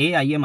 AIM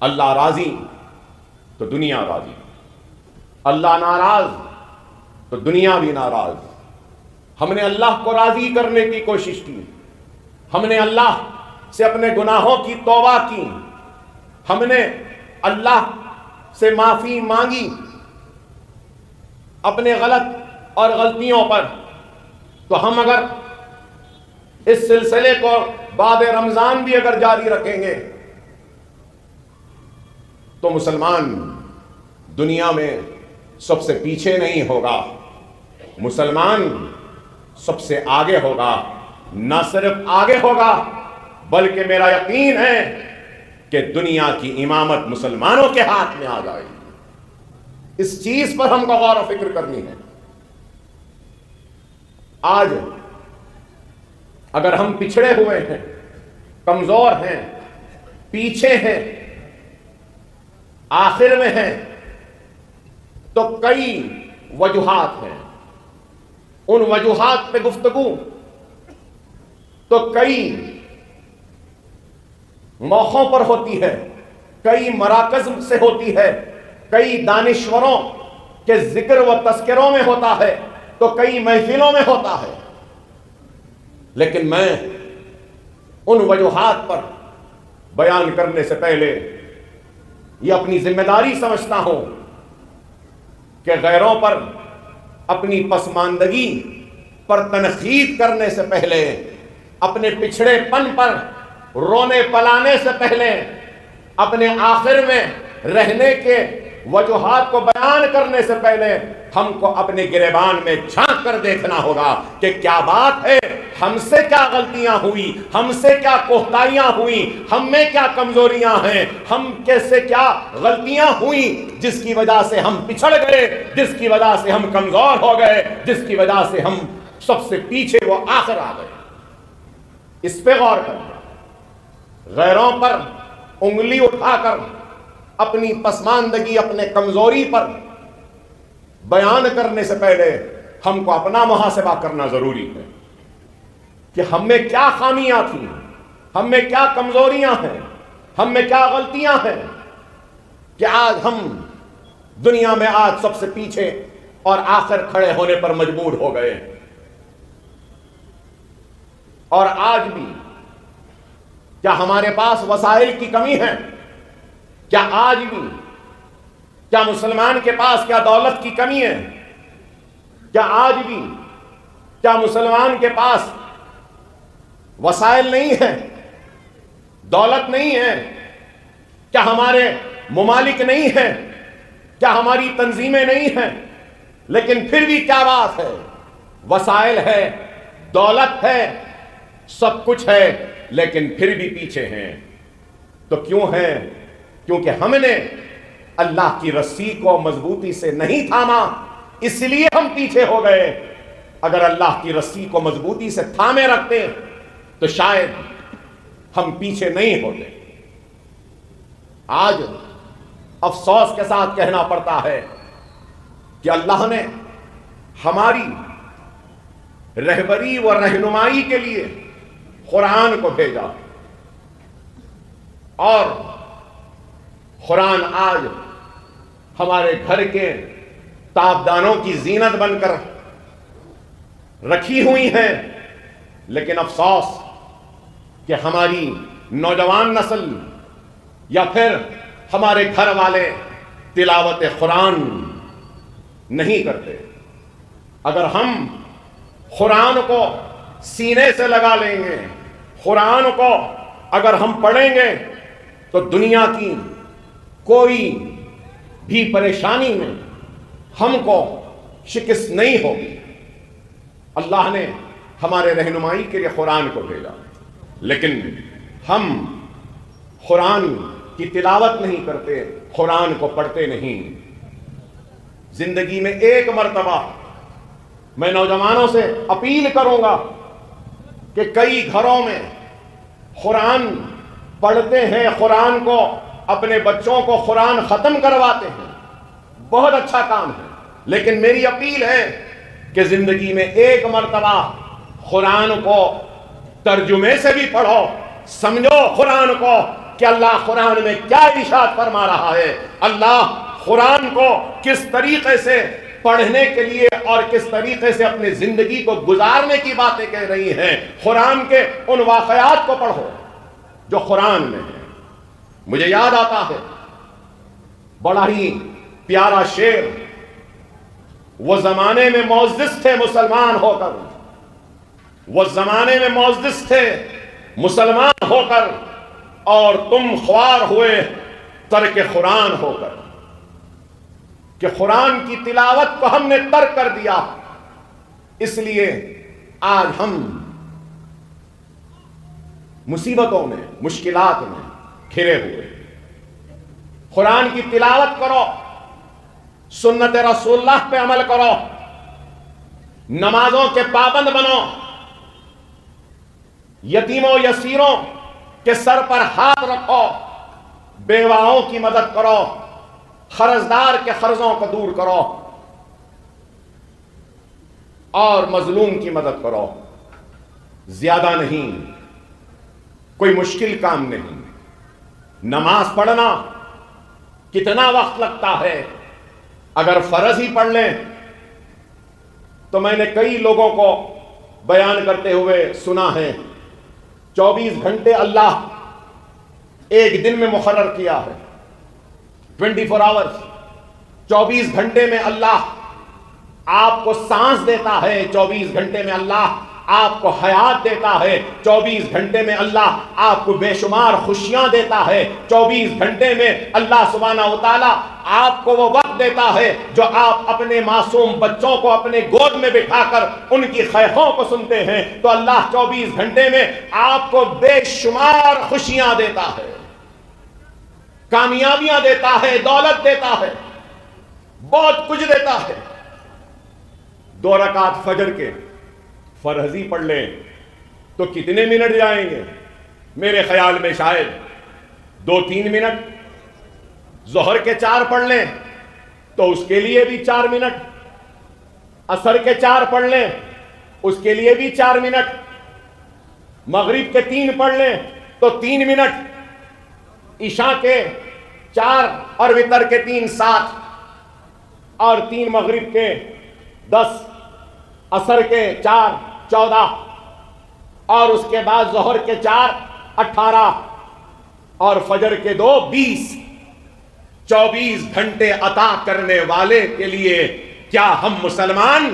اللہ راضی تو دنیا راضی، اللہ ناراض تو دنیا بھی ناراض۔ ہم نے اللہ کو راضی کرنے کی کوشش کی، ہم نے اللہ سے اپنے گناہوں کی توبہ کی، ہم نے اللہ سے معافی مانگی اپنے غلط اور غلطیوں پر۔ تو ہم اگر اس سلسلے کو بعد رمضان بھی اگر جاری رکھیں گے تو مسلمان دنیا میں سب سے پیچھے نہیں ہوگا، مسلمان سب سے آگے ہوگا۔ نہ صرف آگے ہوگا بلکہ میرا یقین ہے کہ دنیا کی امامت مسلمانوں کے ہاتھ میں آ جائے گی۔ اس چیز پر ہم کو غور و فکر کرنی ہے۔ آج اگر ہم پچھڑے ہوئے ہیں، کمزور ہیں، پیچھے ہیں، آخر میں ہیں، تو کئی وجوہات ہیں۔ ان وجوہات پہ گفتگو تو کئی موقعوں پر ہوتی ہے، کئی مراکز سے ہوتی ہے، کئی دانشوروں کے ذکر و تذکروں میں ہوتا ہے، تو کئی محفلوں میں ہوتا ہے۔ لیکن میں ان وجوہات پر بیان کرنے سے پہلے یہ اپنی ذمہ داری سمجھتا ہوں کہ غیروں پر اپنی پسماندگی پر تنقید کرنے سے پہلے، اپنے پچھڑے پن پر رونے پلانے سے پہلے، اپنے آخر میں رہنے کے وجوہات کو بیان کرنے سے پہلے ہم کو اپنے گریبان میں جھانک کر دیکھنا ہوگا کہ کیا بات ہے، ہم سے کیا غلطیاں ہوئی، ہم سے کیا کوتاہیاں ہوئی، ہم میں کیا کمزوریاں ہیں، ہم کیسے کیا غلطیاں ہوئیں جس کی وجہ سے ہم پچھڑ گئے، جس کی وجہ سے ہم کمزور ہو گئے، جس کی وجہ سے ہم سب سے پیچھے وہ آخر آ گئے۔ اس پہ غور کرنا، غیروں پر انگلی اٹھا کر اپنی پسماندگی، اپنے کمزوری پر بیان کرنے سے پہلے ہم کو اپنا محاسبہ کرنا ضروری ہے کہ ہم میں کیا خامیاں تھیں، ہم میں کیا کمزوریاں ہیں، ہم میں کیا غلطیاں ہیں کہ آج ہم دنیا میں آج سب سے پیچھے اور آخر کھڑے ہونے پر مجبور ہو گئے۔ اور آج بھی کیا ہمارے پاس وسائل کی کمی ہے؟ کیا آج بھی کیا مسلمان کے پاس کیا دولت کی کمی ہے؟ کیا آج بھی کیا مسلمان کے پاس وسائل نہیں ہیں، دولت نہیں ہے؟ کیا ہمارے ممالک نہیں ہیں؟ کیا ہماری تنظیمیں نہیں ہیں؟ لیکن پھر بھی کیا بات ہے، وسائل ہے، دولت ہے، سب کچھ ہے، لیکن پھر بھی پیچھے ہیں۔ تو کیوں ہیں؟ کیونکہ ہم نے اللہ کی رسی کو مضبوطی سے نہیں تھاما، اس لیے ہم پیچھے ہو گئے۔ اگر اللہ کی رسی کو مضبوطی سے تھامے رکھتے تو شاید ہم پیچھے نہیں ہوتے۔ آج افسوس کے ساتھ کہنا پڑتا ہے کہ اللہ نے ہماری رہبری و رہنمائی کے لیے قرآن کو بھیجا، اور قرآن آج ہمارے گھر کے تابدانوں کی زینت بن کر رکھی ہوئی ہیں۔ لیکن افسوس کہ ہماری نوجوان نسل یا پھر ہمارے گھر والے تلاوت قرآن نہیں کرتے۔ اگر ہم قرآن کو سینے سے لگا لیں گے، قرآن کو اگر ہم پڑھیں گے تو دنیا کی کوئی بھی پریشانی میں ہم کو شکست نہیں ہوگی۔ اللہ نے ہمارے رہنمائی کے لیے قرآن کو بھیجا، لیکن ہم قرآن کی تلاوت نہیں کرتے، قرآن کو پڑھتے نہیں۔ زندگی میں ایک مرتبہ میں نوجوانوں سے اپیل کروں گا کہ کئی گھروں میں قرآن پڑھتے ہیں، قرآن کو اپنے بچوں کو قرآن ختم کرواتے ہیں، بہت اچھا کام ہے، لیکن میری اپیل ہے کہ زندگی میں ایک مرتبہ قرآن کو ترجمے سے بھی پڑھو، سمجھو قرآن کو، کہ اللہ قرآن میں کیا ارشاد فرما رہا ہے، اللہ قرآن کو کس طریقے سے پڑھنے کے لیے اور کس طریقے سے اپنی زندگی کو گزارنے کی باتیں کہہ رہی ہیں۔ قرآن کے ان واقعات کو پڑھو جو قرآن میں ہیں۔ مجھے یاد آتا ہے بڑا ہی پیارا شعر، وہ زمانے میں معزز تھے مسلمان ہو کر، وہ زمانے میں معزز تھے مسلمان ہو کر، اور تم خوار ہوئے ترک قرآن ہو کر، کہ قرآن کی تلاوت کو ہم نے ترک کر دیا، اس لیے آج ہم مصیبتوں میں مشکلات میں گھرے ہوئے۔ قرآن کی تلاوت کرو، سنت رسول اللہ پہ عمل کرو، نمازوں کے پابند بنو، یتیموں یسیروں کے سر پر ہاتھ رکھو، بیواؤں کی مدد کرو، قرضدار کے قرضوں کو دور کرو، اور مظلوم کی مدد کرو۔ زیادہ نہیں، کوئی مشکل کام نہیں۔ نماز پڑھنا کتنا وقت لگتا ہے؟ اگر فرض ہی پڑھ لیں تو میں نے کئی لوگوں کو بیان کرتے ہوئے سنا ہے، 24 گھنٹے اللہ ایک دن میں مقرر کیا ہے، 24 آورز، 24 گھنٹے میں اللہ آپ کو سانس دیتا ہے، 24 گھنٹے میں اللہ آپ کو حیات دیتا ہے، 24 گھنٹے میں اللہ آپ کو بے شمار خوشیاں دیتا ہے، 24 گھنٹے میں اللہ سبحانہ و تعالیٰ آپ کو وہ وقت دیتا ہے جو آپ اپنے معصوم بچوں کو اپنے گود میں بٹھا کر ان کی خیخوں کو سنتے ہیں۔ تو اللہ 24 گھنٹے میں آپ کو بے شمار خوشیاں دیتا ہے، کامیابیاں دیتا ہے، دولت دیتا ہے، بہت کچھ دیتا ہے۔ 2 رکعت فجر کے فرض ہی پڑھ لیں تو کتنے منٹ جائیں گے؟ میرے خیال میں شاید 2-3 منٹ۔ ظہر کے 4 پڑھ لیں تو اس کے لیے بھی 4 منٹ، عصر کے 4 پڑھ لیں اس کے لیے بھی 4 منٹ، مغرب کے 3 پڑھ لیں تو 3 منٹ، عشاء کے 4 اور وتر کے 3 7، اور 3 مغرب کے 10، عصر کے 4 14، اور اس کے بعد ظہر کے 4 18، اور فجر کے 2 20۔ 24 گھنٹے عطا کرنے والے کے لیے کیا ہم مسلمان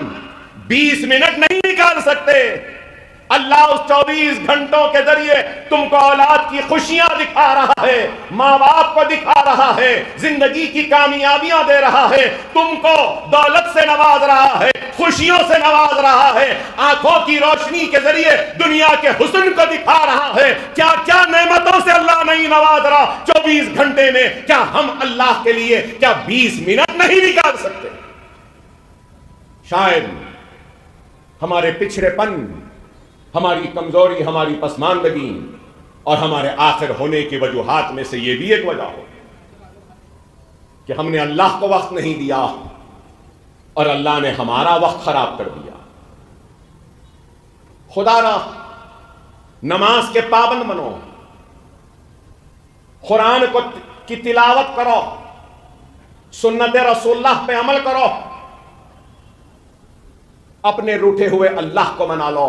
20 منٹ نہیں نکال سکتے؟ اللہ اس 24 گھنٹوں کے ذریعے تم کو اولاد کی خوشیاں دکھا رہا ہے، ماں باپ کو دکھا رہا ہے، زندگی کی کامیابیاں دے رہا ہے، تم کو دولت سے نواز رہا ہے، خوشیوں سے نواز رہا ہے، آنکھوں کی روشنی کے ذریعے دنیا کے حسن کو دکھا رہا ہے۔ کیا کیا نعمتوں سے اللہ نہیں نواز رہا 24 گھنٹے میں؟ کیا ہم اللہ کے لیے کیا 20 منٹ نہیں نکال سکتے؟ شاید ہمارے پچھڑے پن، ہماری کمزوری، ہماری پسماندگی اور ہمارے آخر ہونے کی وجوہات میں سے یہ بھی ایک وجہ ہو کہ ہم نے اللہ کو وقت نہیں دیا اور اللہ نے ہمارا وقت خراب کر دیا۔ خدا را نماز کے پابند بنو، قرآن کی تلاوت کرو، سنت رسول اللہ پہ عمل کرو، اپنے روٹھے ہوئے اللہ کو منا لو۔